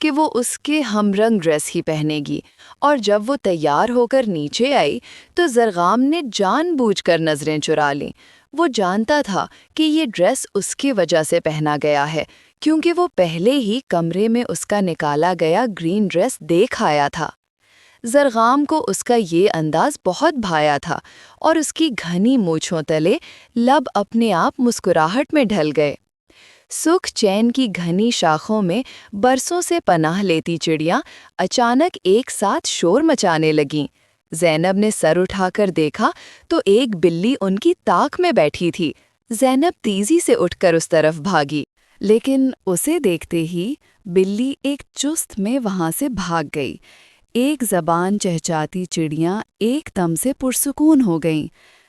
کہ وہ اس کے ہم رنگ ڈریس ہی پہنے گی، اور جب وہ تیار ہو کر نیچے آئی تو زرغام نے جان بوجھ کر نظریں چرا لیں۔ وہ جانتا تھا کہ یہ ڈریس اس کی وجہ سے پہنا گیا ہے، کیونکہ وہ پہلے ہی کمرے میں اس کا نکالا گیا گرین ڈریس دیکھ آیا تھا۔ زرغام کو اس کا یہ انداز بہت بھایا تھا، اور اس کی گھنی مونچھوں تلے لب اپنے آپ مسکراہٹ میں ڈھل گئے۔ سکھ چین کی گھنی شاخوں میں برسوں سے پناہ لیتی چڑیاں اچانک ایک ساتھ شور مچانے لگیں۔ زینب نے سر اٹھا کر دیکھا تو ایک بلی ان کی طاق میں بیٹھی تھی۔ زینب تیزی سے اٹھ کر اس طرف بھاگی، لیکن اسے دیکھتے ہی بلی ایک چست میں وہاں سے بھاگ گئی۔ ایک زبان چہچاتی چڑیاں ایک دم سے پرسکون ہو گئیں۔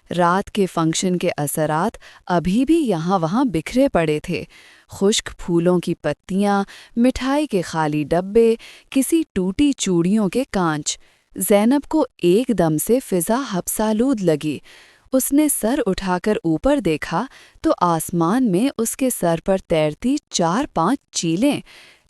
رات کے فنکشن کے اثرات ابھی بھی یہاں وہاں بکھرے پڑے تھے۔ خشک پھولوں کی پتیاں، مٹھائی کے خالی ڈبے، کسی ٹوٹی چوڑیوں کے کانچ۔ زینب کو ایک دم سے فضا حبسالود لگی۔ اس نے سر اٹھا کر اوپر دیکھا تو آسمان میں اس کے سر پر تیرتی 4-5 چیلیں۔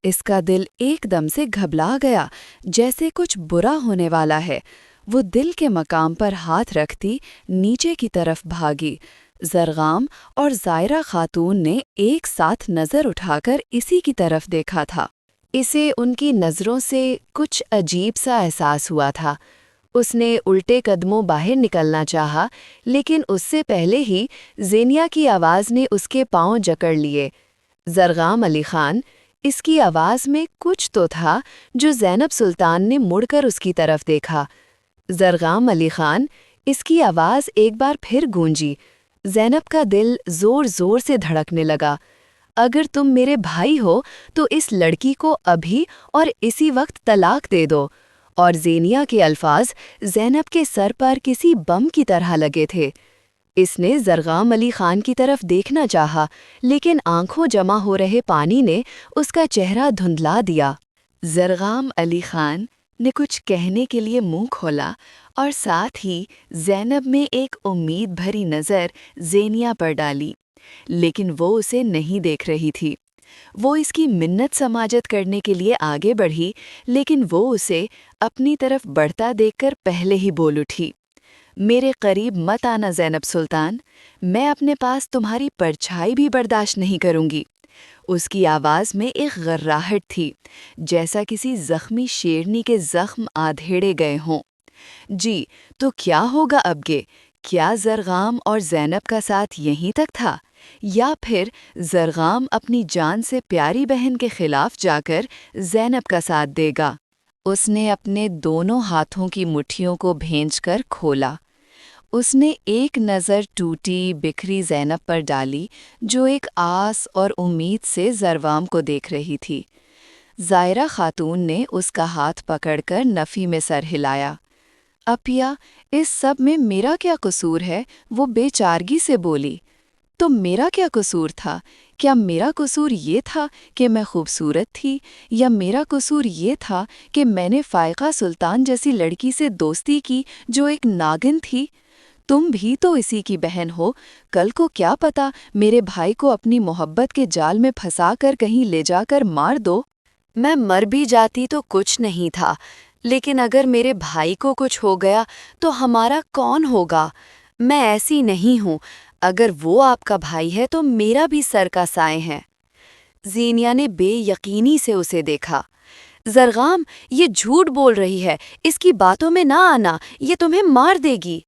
اس کا دل ایک دم سے گھبرا گیا، جیسے کچھ برا ہونے والا ہے۔ وہ دل کے مقام پر ہاتھ رکھتی نیچے کی طرف بھاگی۔ زرغام اور زائرہ خاتون نے ایک ساتھ نظر اٹھا کر اسی کی طرف دیکھا تھا۔ اسے ان کی نظروں سے کچھ عجیب سا احساس ہوا تھا۔ اس نے الٹے قدموں باہر نکلنا چاہا، لیکن اس سے پہلے ہی زینیا کی آواز نے اس کے پاؤں جکڑ لیے۔ زرغام علی خان۔ اس کی آواز میں کچھ تو تھا جو زینب سلطان نے مڑ کر اس کی طرف دیکھا۔ زرغام علی خان۔ اس کی آواز ایک بار پھر گونجی۔ زینب کا دل زور زور سے دھڑکنے لگا۔ اگر تم میرے بھائی ہو تو اس لڑکی کو ابھی اور اسی وقت طلاق دے دو۔ اور زینیا کے الفاظ زینب کے سر پر کسی بم کی طرح لگے تھے۔ اس نے زرغام علی خان کی طرف دیکھنا چاہا، لیکن آنکھوں جمع ہو رہے پانی نے اس کا چہرہ دھندلا دیا۔ زرغام علی خان نے کچھ کہنے کے لیے منہ کھولا، اور ساتھ ہی زینب میں ایک امید بھری نظر زینیا پر ڈالی، لیکن وہ اسے نہیں دیکھ رہی تھی۔ وہ اس کی منت سماجت کرنے کے لیے آگے بڑھی، لیکن وہ اسے اپنی طرف بڑھتا دیکھ کر پہلے ہی بول اٹھی۔ میرے قریب مت آنا زینب سلطان، میں اپنے پاس تمہاری پرچھائی بھی برداشت نہیں کروں گی۔ اس کی آواز میں ایک غراہٹ تھی، جیسا کسی زخمی شیرنی کے زخم آدھیڑے گئے ہوں۔ جی، تو کیا ہوگا ابگے؟ کیا زرغام اور زینب کا ساتھ یہیں تک تھا، یا پھر زرغام اپنی جان سے پیاری بہن کے خلاف جا کر زینب کا ساتھ دے گا؟ اس نے اپنے دونوں ہاتھوں کی مٹھیوں کو بھینج کر کھولا۔ اس نے ایک نظر ٹوٹی بکھری زینب پر ڈالی، جو ایک آس اور امید سے زرغام کو دیکھ رہی تھی۔ زائرہ خاتون نے اس کا ہاتھ پکڑ کر نفی میں سر ہلایا۔ اپیا، اس سب میں میرا کیا قصور ہے؟ وہ بے چارگی سے بولی۔ تو میرا کیا قصور تھا؟ کیا میرا قصور یہ تھا کہ میں خوبصورت تھی، یا میرا قصور یہ تھا کہ میں نے فائقہ سلطان جیسی لڑکی سے دوستی کی جو ایک ناگن تھی؟ تم بھی تو اسی کی بہن ہو۔ کل کو کیا پتا میرے بھائی کو اپنی محبت کے جال میں پھنسا کر کہیں لے جا کر مار دو۔ میں مر بھی جاتی تو کچھ نہیں تھا، لیکن اگر میرے بھائی کو کچھ ہو گیا تو ہمارا کون ہوگا؟ میں ایسی نہیں ہوں۔ اگر وہ آپ کا بھائی ہے تو میرا بھی سر کا سائے ہے۔ زینیا نے بے یقینی سے اسے دیکھا۔ زرغام، یہ جھوٹ بول رہی ہے، اس کی باتوں میں نہ آنا، یہ تمہیں مار دے گی۔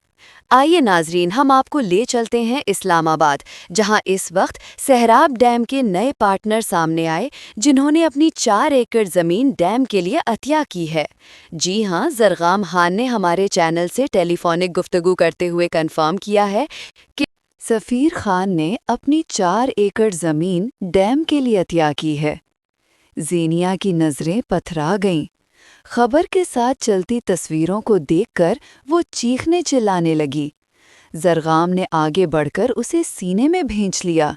آئیے ناظرین، ہم آپ کو لے چلتے ہیں اسلام آباد، جہاں اس وقت سہراب ڈیم کے نئے پارٹنر سامنے آئے، جنہوں نے اپنی 4 ایکڑ زمین ڈیم کے لیے عطیہ کی ہے۔ جی ہاں، زرغام خان نے ہمارے چینل سے ٹیلی فونک گفتگو کرتے ہوئے کنفرم کیا ہے کہ سفیر خان نے اپنی 4 ایکڑ زمین ڈیم کے لیے عطیہ کی ہے۔ زینیا کی نظریں پتھرا گئیں۔ خبر کے ساتھ چلتی تصویروں کو دیکھ کر وہ چیخنے چلانے لگی۔ زرغام نے آگے بڑھ کر اسے سینے میں بھینچ لیا۔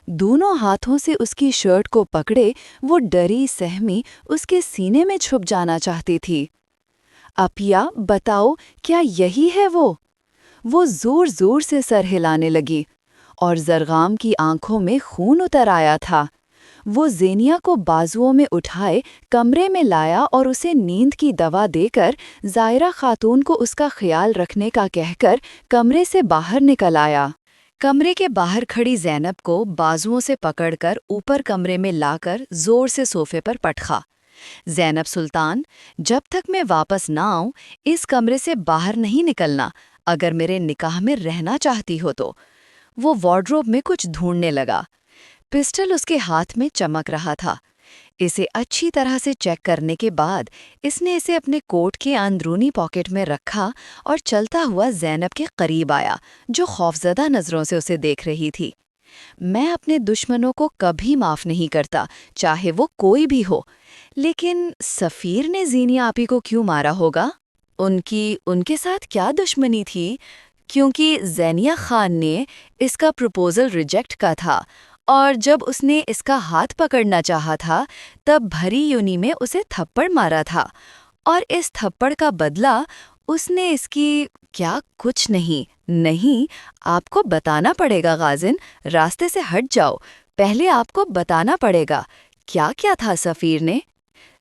دونوں ہاتھوں سے اس کی شرٹ کو پکڑے وہ ڈری سہمی اس کے سینے میں چھپ جانا چاہتی تھی۔ اپیا، بتاؤ، کیا یہی ہے وہ؟ وہ زور زور سے سر ہلانے لگی، اور زرغام کی آنکھوں میں خون اتر آیا تھا۔ وہ زینیا کو بازوؤں میں اٹھائے کمرے میں لایا اور اسے نیند کی دوا دے کر زائرہ خاتون کو اس کا خیال رکھنے کا کہہ کر کمرے سے باہر نکل آیا۔ کمرے کے باہر کھڑی زینب کو بازوؤں سے پکڑ کر اوپر کمرے میں لا کر زور سے صوفے پر پٹخا۔ زینب سلطان، جب تک میں واپس نہ آؤں اس کمرے سے باہر نہیں نکلنا، اگر میرے نکاح میں رہنا چاہتی ہو تو۔ وہ وارڈروب میں کچھ ڈھونڈنے لگا۔ پسٹل اس کے ہاتھ میں چمک رہا تھا۔ اسے اچھی طرح سے چیک کرنے کے بعد اس نے اسے اپنے کوٹ کے اندرونی پاکٹ میں رکھا اور چلتا ہوا زینب کے قریب آیا، جو خوفزدہ نظروں سے اسے دیکھ رہی تھی۔ میں اپنے دشمنوں کو کبھی معاف نہیں کرتا، چاہے وہ کوئی بھی ہو، لیکن سفیر نے زینیا آپی کو کیوں مارا ہوگا؟ ان کے ساتھ کیا دشمنی تھی؟ کیونکہ زینیا خان نے اس کا پروپوزل ریجیکٹ کا تھا، اور جب اس نے اس کا ہاتھ پکڑنا چاہا تھا تب بھری یونی میں اسے تھپڑ مارا تھا، اور اس تھپڑ کا بدلہ اس نے اس کی کیا کچھ نہیں، آپ کو بتانا پڑے گا غازن، راستے سے ہٹ جاؤ، پہلے آپ کو بتانا پڑے گا کیا کیا تھا سفیر نے۔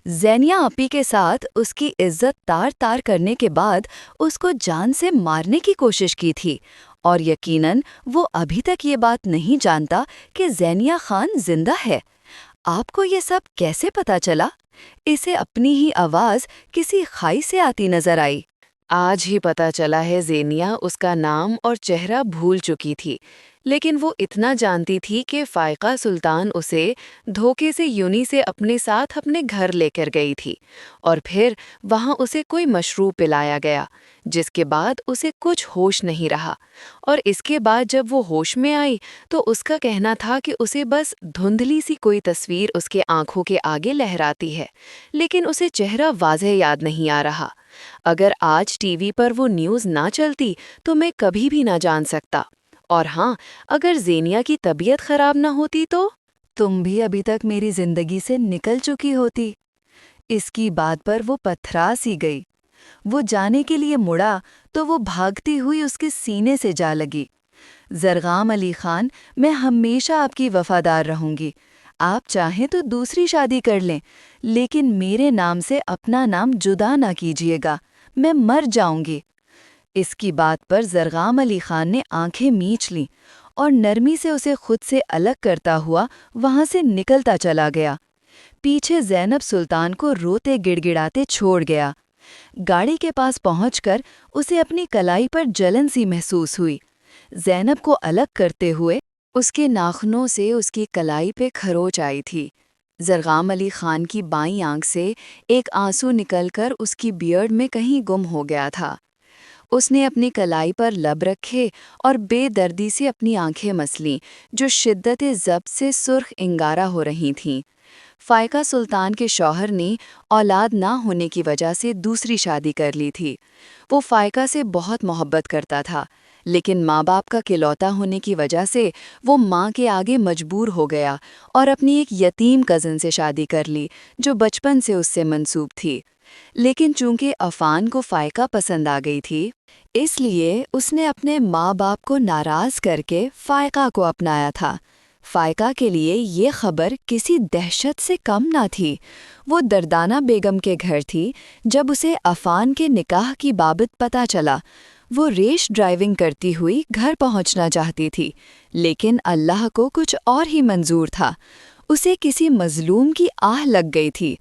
زینیا آپی کے ساتھ اس کی عزت تار تار کرنے کے بعد اس کو جان سے مارنے کی کوشش کی تھی، اور یقیناً وہ ابھی تک یہ بات نہیں جانتا کہ زینیا خان زندہ ہے۔ آپ کو یہ سب کیسے پتا چلا؟ اسے اپنی ہی آواز کسی کھائی سے آتی نظر آئی۔ آج ہی پتا چلا ہے زینیا اس کا نام اور چہرہ بھول چکی تھی، لیکن وہ اتنا جانتی تھی کہ فائقہ سلطان اسے دھوکے سے یونی سے اپنے ساتھ اپنے گھر لے کر گئی تھی، اور پھر وہاں اسے کوئی مشروب پلایا گیا، جس کے بعد اسے کچھ ہوش نہیں رہا، اور اس کے بعد جب وہ ہوش میں آئی تو اس کا کہنا تھا کہ اسے بس دھندلی سی کوئی تصویر اس کے آنکھوں کے آگے لہراتی ہے، لیکن اسے چہرہ واضح یاد نہیں آ رہا۔ اگر آج ٹی وی پر وہ نیوز نہ چلتی تو میں کبھی بھی نہ جان سکتا، اور ہاں، اگر زینیا کی طبیعت خراب نہ ہوتی تو تم بھی ابھی تک میری زندگی سے نکل چکی ہوتی۔ اس کی بات پر وہ پتھرا سی گئی۔ وہ جانے کے لیے مڑا تو وہ بھاگتی ہوئی اس کے سینے سے جا لگی۔ زرغام علی خان، میں ہمیشہ آپ کی وفادار رہوں گی۔ آپ چاہیں تو دوسری شادی کر لیں، لیکن میرے نام سے اپنا نام جدا نہ کیجیے گا، میں مر جاؤں گی۔ اس کی بات پر زرغام علی خان نے آنکھیں میچ لیں اور نرمی سے اسے خود سے الگ کرتا ہوا وہاں سے نکلتا چلا گیا۔ پیچھے زینب سلطان کو روتے گڑ گڑاتے چھوڑ گیا۔ گاڑی کے پاس پہنچ کر اسے اپنی کلائی پر جلن سی محسوس ہوئی۔ زینب کو الگ کرتے ہوئے اس کے ناخنوں سے اس کی کلائی پہ کھروچ آئی تھی۔ زرغام علی خان کی بائیں آنکھ سے ایک آنسو نکل کر اس کی بیئرڈ میں کہیں گم ہو گیا تھا۔ اس نے اپنی کلائی پر لب رکھے اور بے دردی سے اپنی آنکھیں مسلیں، جو شدت ضبط سے سرخ انگارہ ہو رہی تھیں۔ فائقہ سلطان کے شوہر نے اولاد نہ ہونے کی وجہ سے دوسری شادی کر لی تھی۔ وہ فائقہ سے بہت محبت کرتا تھا، لیکن ماں باپ کا کلوتا ہونے کی وجہ سے وہ ماں کے آگے مجبور ہو گیا اور اپنی ایک یتیم کزن سے شادی کر لی جو بچپن سے اس سے منسوب تھی۔ لیکن چونکہ عفان کو فائقہ پسند آ گئی تھی، اس لیے اس نے اپنے ماں باپ کو ناراض کر کے فائقہ کو اپنایا تھا۔ فائقہ کے لیے یہ خبر کسی دہشت سے کم نہ تھی۔ وہ دردانہ بیگم کے گھر تھی جب اسے عفان کے نکاح کی بابت پتہ چلا۔ وہ ریش ڈرائیونگ کرتی ہوئی گھر پہنچنا چاہتی تھی، لیکن اللہ کو کچھ اور ہی منظور تھا۔ اسے کسی مظلوم کی آہ لگ گئی تھی۔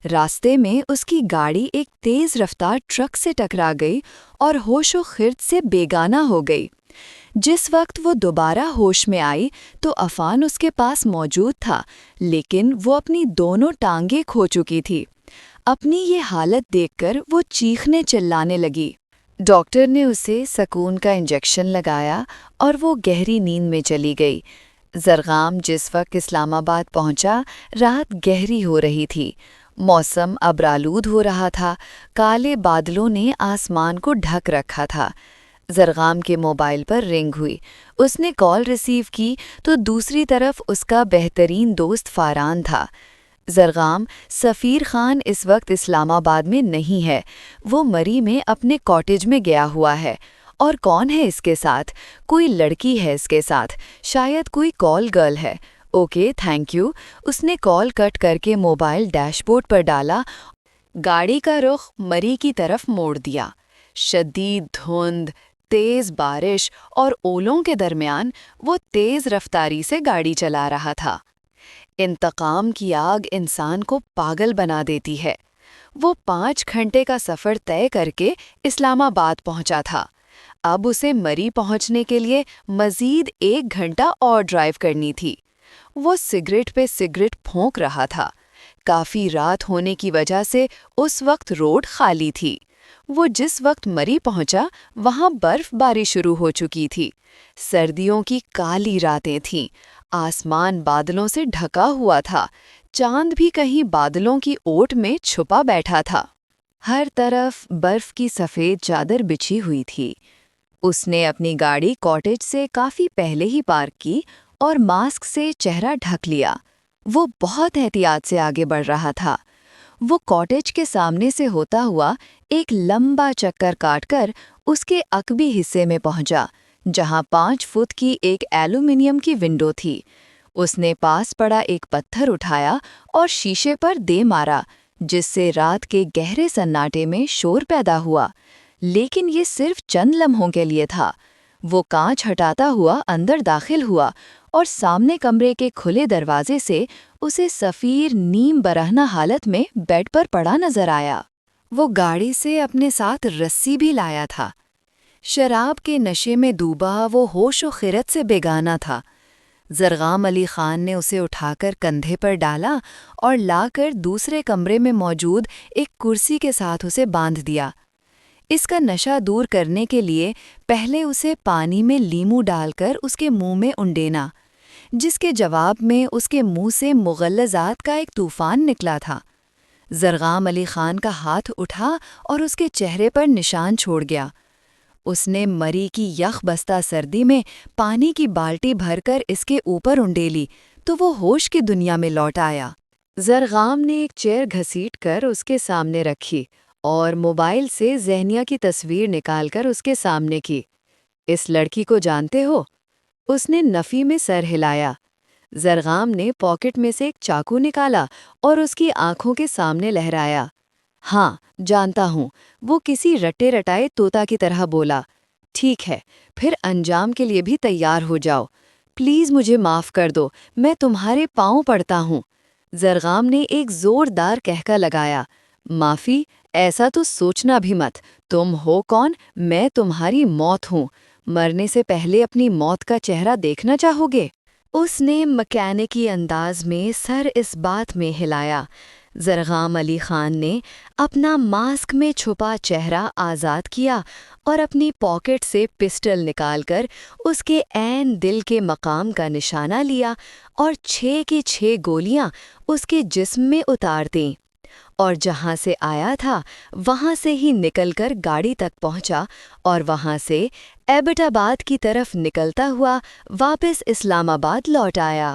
راستے میں اس کی گاڑی ایک تیز رفتار ٹرک سے ٹکرا گئی اور ہوش و خرد سے بیگانہ ہو گئی۔ جس وقت وہ دوبارہ ہوش میں آئی تو عفان اس کے پاس موجود تھا، لیکن وہ اپنی دونوں ٹانگیں کھو چکی تھی۔ اپنی یہ حالت دیکھ کر وہ چیخنے چلانے لگی۔ ڈاکٹر نے اسے سکون کا انجیکشن لگایا اور وہ گہری نیند میں چلی گئی۔ زرغام جس وقت اسلام آباد پہنچا، رات گہری ہو رہی تھی۔ موسم ابرآلود ہو رہا تھا، کالے بادلوں نے آسمان کو ڈھک رکھا تھا۔ زرغام کے موبائل پر رنگ ہوئی۔ اس نے کال ریسیو کی تو دوسری طرف اس کا بہترین دوست فاران تھا۔ زرغام، سفیر خان اس وقت اسلام آباد میں نہیں ہے، وہ مری میں اپنے کاٹیج میں گیا ہوا ہے۔ اور کون ہے اس کے ساتھ؟ کوئی لڑکی ہے اس کے ساتھ، شاید کوئی کال گرل ہے۔ Okay thank you. اس نے کال کٹ کر کے موبائل ڈیش بورڈ پر ڈالا، گاڑی کا رخ مری کی طرف موڑ دیا۔ شدید دھند، تیز بارش اور اولوں کے درمیان وہ تیز رفتاری سے گاڑی چلا رہا تھا۔ انتقام کی آگ انسان کو پاگل بنا دیتی ہے۔ وہ 5 گھنٹے کا سفر طے کر کے اسلام آباد پہنچا تھا۔ اب اسے مری پہنچنے کے لیے مزید 1 گھنٹہ اور ڈرائیو کرنی تھی۔ وہ سگریٹ پہ سگریٹ پھونک رہا تھا۔ کافی رات ہونے کی وجہ سے اس وقت روڈ خالی تھی۔ وہ جس وقت مری پہنچا وہاں برف باری شروع ہو چکی تھی۔ سردیوں کی کالی راتیں تھیں، آسمان بادلوں سے ڈھکا ہوا تھا، چاند بھی کہیں بادلوں کی اوٹ میں چھپا بیٹھا تھا۔ ہر طرف برف کی سفید چادر بچھی ہوئی تھی۔ اس نے اپنی گاڑی کاٹیج سے کافی پہلے ہی پارک کی اور ماسک سے چہرہ ڈھک لیا۔ وہ بہت احتیاط سے آگے بڑھ رہا تھا۔ وہ کاٹیج کے سامنے سے ہوتا ہوا ایک لمبا چکر کاٹ کر اس کے عقبی حصے میں پہنچا، جہاں 5 فٹ کی ایک ایلومینیم کی ونڈو تھی۔ اس نے پاس پڑا ایک پتھر اٹھایا اور شیشے پر دے مارا، جس سے رات کے گہرے سناٹے میں شور پیدا ہوا۔ لیکن یہ صرف چند لمحوں کے لیے تھا۔ وہ کانچ ہٹاتا ہوا اندر داخل ہوا اور سامنے کمرے کے کھلے دروازے سے اسے سفیر نیم برہنہ حالت میں بیڈ پر پڑا نظر آیا۔ وہ گاڑی سے اپنے ساتھ رسی بھی لایا تھا۔ شراب کے نشے میں ڈوبا وہ ہوش و خرد سے بیگانہ تھا۔ زرغام علی خان نے اسے اٹھا کر کندھے پر ڈالا اور لا کر دوسرے کمرے میں موجود ایک کرسی کے ساتھ اسے باندھ دیا۔ اس کا نشہ دور کرنے کے لیے پہلے اسے پانی میں لیمو ڈال کر اس کے منہ میں انڈینا، جس کے جواب میں اس کے منہ سے مغلظات کا ایک طوفان نکلا تھا۔ زرغام علی خان کا ہاتھ اٹھا اور اس کے چہرے پر نشان چھوڑ گیا۔ اس نے مری کی یخ بستہ سردی میں پانی کی بالٹی بھر کر اس کے اوپر انڈیلی تو وہ ہوش کی دنیا میں لوٹ آیا۔ زرغام نے ایک چیئر گھسیٹ کر اس کے سامنے رکھی اور موبائل سے ذہنیہ کی تصویر نکال کر اس کے سامنے کی۔ اس لڑکی کو جانتے ہو؟ اس نے نفی میں سر ہلایا۔ زرغام نے پاکٹ میں سے ایک چاقو نکالا اور اس کی آنکھوں کے سامنے لہرایا۔ ہاں، جانتا ہوں، وہ کسی رٹے رٹائے طوطا کی طرح بولا۔ ٹھیک ہے، پھر انجام کے لیے بھی تیار ہو جاؤ۔ پلیز مجھے معاف کر دو، میں تمہارے پاؤں پڑتا ہوں۔ زرغام نے ایک زوردار کہکا لگایا۔ معافی؟ ایسا تو سوچنا بھی مت۔ تم ہو کون؟ میں تمہاری موت ہوں۔ مرنے سے پہلے اپنی موت کا چہرہ دیکھنا چاہو گے؟ اس نے مکینکی انداز میں سر اس بات میں ہلایا۔ زرغام علی خان نے اپنا ماسک میں چھپا چہرہ آزاد کیا اور اپنی پاکٹ سے پسٹل نکال کر اس کے عین دل کے مقام کا نشانہ لیا اور 6 کی 6 گولیاں اس کے جسم میں اتار دیں، اور جہاں سے آیا تھا وہاں سے ہی نکل کر گاڑی تک پہنچا اور وہاں سے ایبٹ آباد کی طرف نکلتا ہوا واپس اسلام آباد لوٹ آیا۔